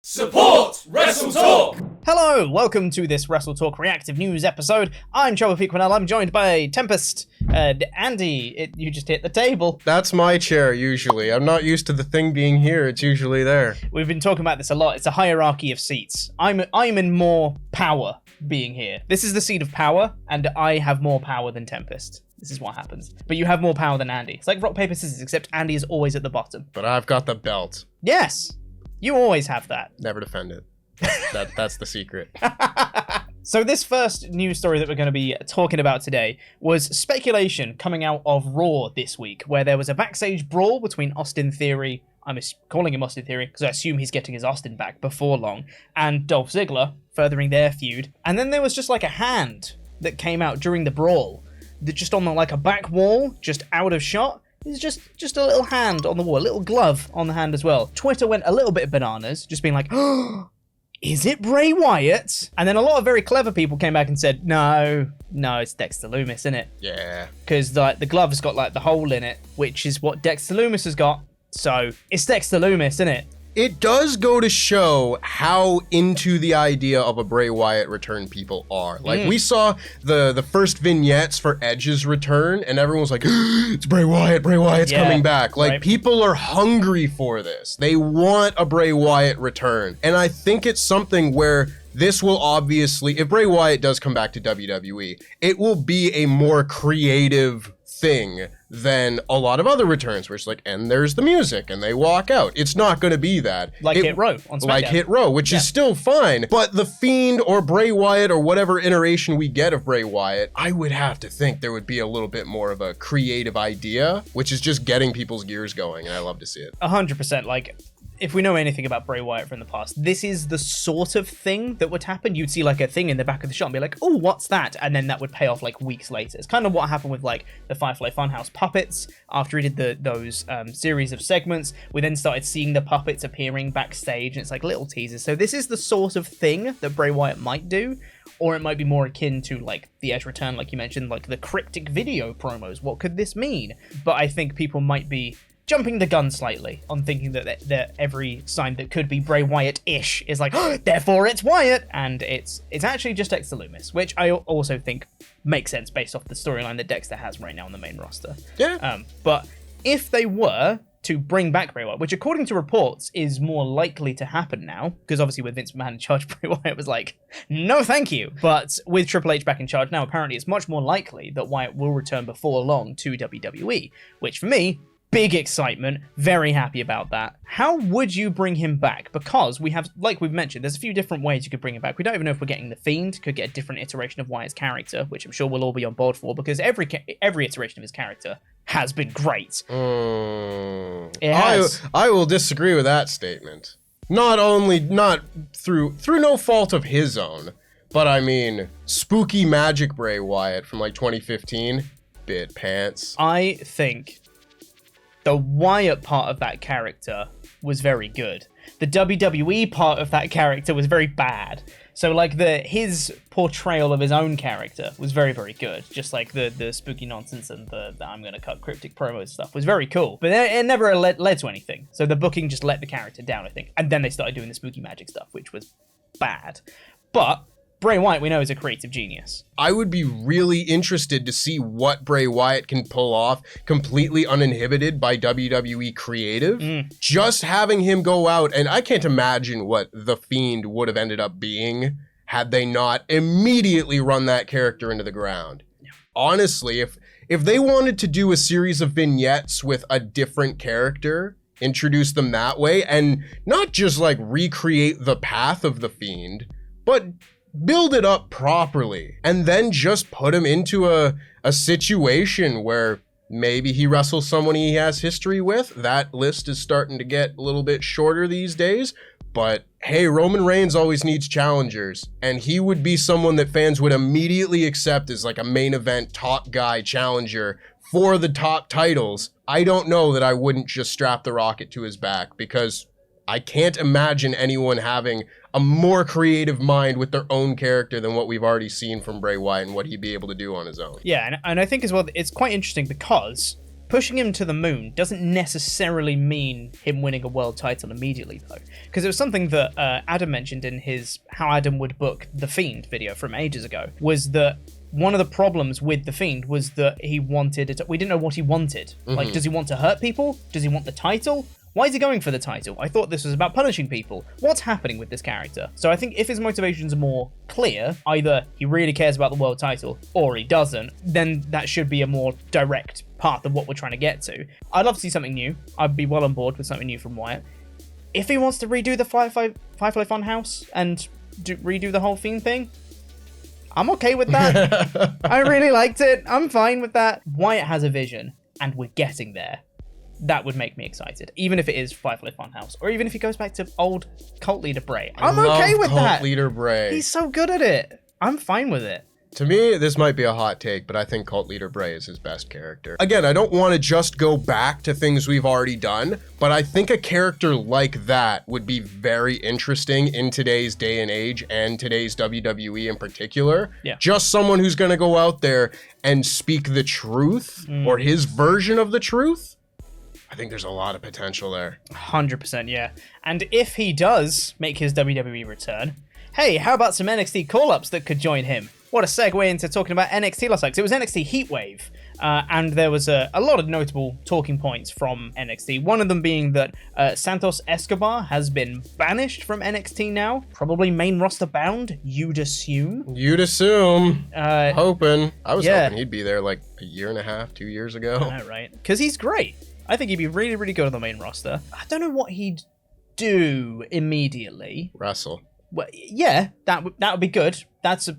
Support WrestleTalk! Hello, welcome to this WrestleTalk reactive news episode. I'm Joe Pequenell. I'm joined by Tempest and Andy. You just hit the table. That's my chair, usually. I'm not used to the thing being here. It's usually there. We've been talking about this a lot. It's a hierarchy of seats. I'm in more power being here. This is the seat of power, and I have more power than Tempest. This is what happens. But you have more power than Andy. It's like rock, paper, scissors, except Andy is always at the bottom. But I've got the belt. Yes, you always have that. Never defend it. That's the secret. So this first news story that we're going to be talking about today was speculation coming out of Raw this week, where there was a backstage brawl between Austin Theory, I'm calling him Austin Theory because I assume he's getting his Austin back before long, and Dolph Ziggler, furthering their feud. And then there was just like a hand that came out during the brawl, that just on like a back wall, just out of shot. It's just a little hand on the wall, a little glove on the hand as well. Twitter went a little bit bananas, just being like, oh, is it Bray Wyatt? And then a lot of very clever people came back and said, no, it's Dexter Lumis, isn't it? Yeah. Because like the glove's got like the hole in it, which is what Dexter Lumis has got. So it's Dexter Lumis, isn't it? It does go to show how into the idea of a Bray Wyatt return people are. Like, we saw the first vignettes for Edge's return, and everyone was like, it's Bray Wyatt, Bray Wyatt's coming back. Like, people are hungry for this. They want a Bray Wyatt return. And I think it's something where this will obviously, if Bray Wyatt does come back to WWE, it will be a more creative thing than a lot of other returns where it's like, and there's the music and they walk out. It's not going to be that. Like Hit Row on SmackDown. Like Hit Row, which is still fine. But The Fiend or Bray Wyatt or whatever iteration we get of Bray Wyatt, I would have to think there would be a little bit more of a creative idea, which is just getting people's gears going, and I love to see it. 100%. Like, if we know anything about Bray Wyatt from the past, this is the sort of thing that would happen. You'd see like a thing in the back of the shot and be like, oh, what's that? And then that would pay off like weeks later. It's kind of what happened with like the Firefly Funhouse puppets. After he did those series of segments, we then started seeing the puppets appearing backstage, and it's like little teasers. So this is the sort of thing that Bray Wyatt might do, or it might be more akin to like the Edge return, like you mentioned, like the cryptic video promos. What could this mean? But I think people might be jumping the gun slightly on thinking that every sign that could be Bray Wyatt-ish is like, oh, therefore it's Wyatt, and it's actually just Dexter Lumis, which I also think makes sense based off the storyline that Dexter has right now on the main roster. Yeah. But if they were to bring back Bray Wyatt, which according to reports is more likely to happen now, because obviously with Vince McMahon in charge, Bray Wyatt was like, no thank you. But with Triple H back in charge now, apparently it's much more likely that Wyatt will return before long to WWE, which for me, big excitement, very happy about that. How would you bring him back? Because we have, like we've mentioned, there's a few different ways you could bring him back. We don't even know if we're getting The Fiend, could get a different iteration of Wyatt's character, which I'm sure we'll all be on board for, because every iteration of his character has been great. It has. I will disagree with that statement. Not through no fault of his own, but I mean, spooky magic Bray Wyatt from like 2015, bit pants. I think the Wyatt part of that character was very good. The WWE part of that character was very bad. So like his portrayal of his own character was very, very good. Just like the spooky nonsense and the I'm gonna cut cryptic promos stuff was very cool. But it never led to anything. So the booking just let the character down, I think. And then they started doing the spooky magic stuff, which was bad. But Bray Wyatt, we know, is a creative genius. I would be really interested to see what Bray Wyatt can pull off completely uninhibited by WWE creative. Just having him go out, and I can't imagine what The Fiend would have ended up being had they not immediately run that character into the ground. Yeah. Honestly, if they wanted to do a series of vignettes with a different character, introduce them that way, and not just like recreate the path of The Fiend, but build it up properly, and then just put him into a situation where maybe he wrestles someone he has history with. That list is starting to get a little bit shorter these days, but hey, Roman Reigns always needs challengers, and he would be someone that fans would immediately accept as like a main event top guy challenger for the top titles. I don't know that I wouldn't just strap the rocket to his back, because I can't imagine anyone having a more creative mind with their own character than what we've already seen from Bray Wyatt and what he'd be able to do on his own. Yeah, and I think as well, it's quite interesting because pushing him to the moon doesn't necessarily mean him winning a world title immediately, though. Because it was something that Adam mentioned in his How Adam Would Book The Fiend video from ages ago, was that one of the problems with The Fiend was that he wanted it. We didn't know what he wanted. Like, does he want to hurt people? Does he want the title? Why is he going for the title? I thought this was about punishing people. What's happening with this character? So I think if his motivations are more clear, either he really cares about the world title or he doesn't, then that should be a more direct path of what we're trying to get to. I'd love to see something new. I'd be well on board with something new from Wyatt. If he wants to redo the Firefly Funhouse and redo the whole Fiend thing, I'm okay with that. I really liked it. I'm fine with that. Wyatt has a vision, and we're getting there. That would make me excited, even if it is Firefly Funhouse, or even if he goes back to old cult leader Bray. I'm okay with that. Cult leader Bray. He's so good at it. I'm fine with it. To me, this might be a hot take, but I think Cult Leader Bray is his best character. Again, I don't want to just go back to things we've already done, but I think a character like that would be very interesting in today's day and age and today's WWE in particular. Yeah. Just someone who's going to go out there and speak the truth or his version of the truth. I think there's a lot of potential there. 100%, yeah. And if he does make his WWE return, hey, how about some NXT call-ups that could join him? What a segue into talking about NXT last week. It was NXT Heatwave, and there was a lot of notable talking points from NXT. One of them being that Santos Escobar has been banished from NXT now, probably main roster bound, you'd assume. You'd assume. Hoping. I was yeah. hoping he'd be there like a year and a half, 2 years ago. I know, right? Because he's great. I think he'd be really, really good on the main roster. I don't know what he'd do immediately. Wrestle. Well, yeah, that would be good. That's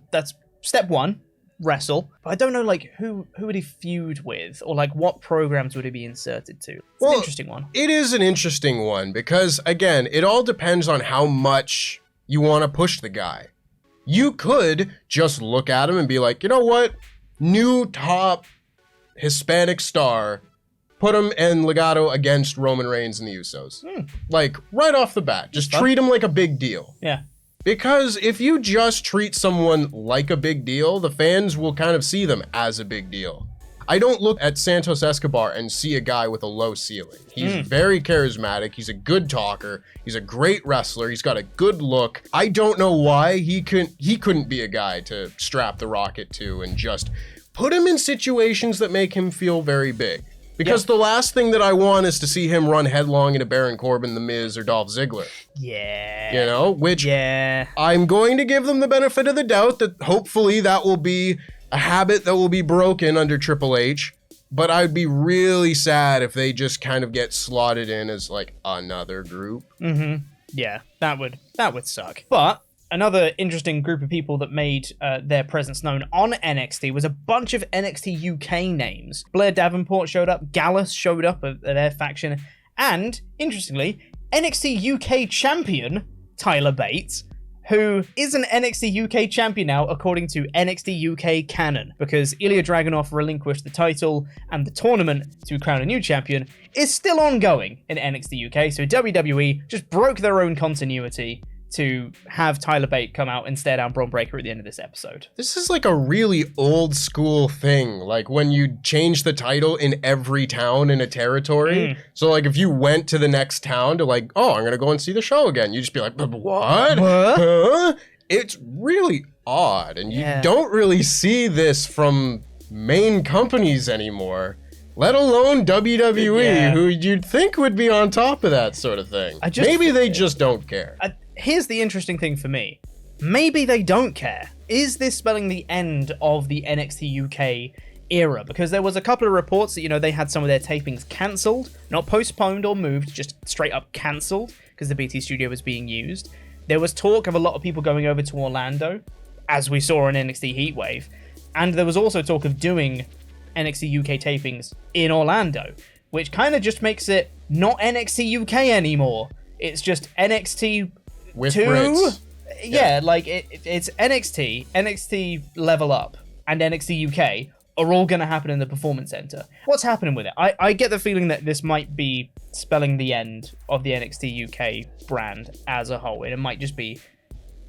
step one, wrestle. But I don't know, like, who would he feud with, or like what programs would he be inserted to? It's an interesting one. It is an interesting one because, again, it all depends on how much you want to push the guy. You could just look at him and be like, you know what? New top Hispanic star. Put him in Legado against Roman Reigns and the Usos. Like, right off the bat. Just treat him like a big deal. Yeah. Because if you just treat someone like a big deal, the fans will kind of see them as a big deal. I don't look at Santos Escobar and see a guy with a low ceiling. He's very charismatic. He's a good talker. He's a great wrestler. He's got a good look. I don't know why he couldn't be a guy to strap the rocket to and just put him in situations that make him feel very big. Because the last thing that I want is to see him run headlong into Baron Corbin, The Miz, or Dolph Ziggler. Yeah. You know, which I'm going to give them the benefit of the doubt that hopefully that will be a habit that will be broken under Triple H. But I'd be really sad if they just kind of get slotted in as like another group. Yeah, that would suck. But another interesting group of people that made their presence known on NXT was a bunch of NXT UK names. Blair Davenport showed up, Gallus showed up of their faction, and, interestingly, NXT UK champion Tyler Bates, who is an NXT UK champion now according to NXT UK canon, because Ilya Dragunov relinquished the title and the tournament to crown a new champion is still ongoing in NXT UK, so WWE just broke their own continuity to have Tyler Bate come out and stare down Braun Breaker at the end of this episode. This is like a really old school thing, like when you change the title in every town in a territory. So like if you went to the next town to like, oh, I'm gonna go and see the show again, you just be like, what? Huh? It's really odd, and you don't really see this from main companies anymore. Let alone WWE, who you'd think would be on top of that sort of thing. Maybe they just don't care. Here's the interesting thing for me. Maybe they don't care. Is this spelling the end of the NXT UK era? Because there was a couple of reports that, you know, they had some of their tapings cancelled, not postponed or moved, just straight up cancelled because the BT studio was being used. There was talk of a lot of people going over to Orlando, as we saw on NXT Heatwave. And there was also talk of doing NXT UK tapings in Orlando, which kind of just makes it not NXT UK anymore. It's just NXT with 2. Brits. Yeah, like it's NXT Level Up, and NXT UK are all going to happen in the Performance Center. What's happening with it? I get the feeling that this might be spelling the end of the NXT UK brand as a whole. It might just be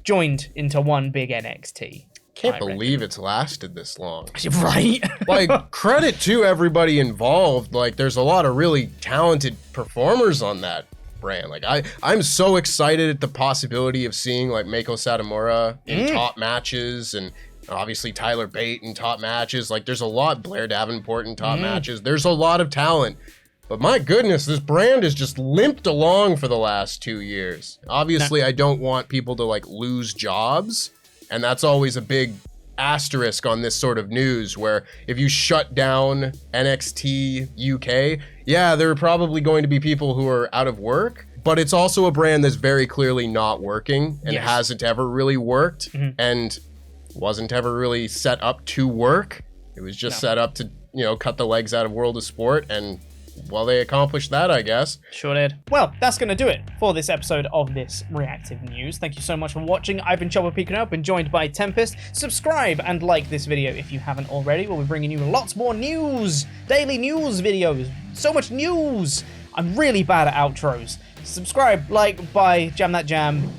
joined into one big NXT. Can't I believe it's lasted this long. Right? Like, credit to everybody involved. Like, there's a lot of really talented performers on that brand. Like, I'm so excited at the possibility of seeing like Meiko Satomura in top matches, and obviously Tyler Bate in top matches. Like, there's a lot, Blair Davenport in top matches. There's a lot of talent. But my goodness, this brand has just limped along for the last 2 years. Obviously, I don't want people to like lose jobs. And that's always a big asterisk on this sort of news, where if you shut down NXT UK, yeah, there are probably going to be people who are out of work, but it's also a brand that's very clearly not working and hasn't ever really worked and wasn't ever really set up to work. It was just set up to, you know, cut the legs out of World of Sport, and well, they accomplished that, I guess. Sure did. Well, that's going to do it for this episode of This Reactive News. Thank you so much for watching. I've been Chopper Peeking Up and joined by Tempest. Subscribe and like this video if you haven't already. We'll be bringing you lots more news, daily news videos, so much news. I'm really bad at outros. Subscribe, like, buy, jam that jam.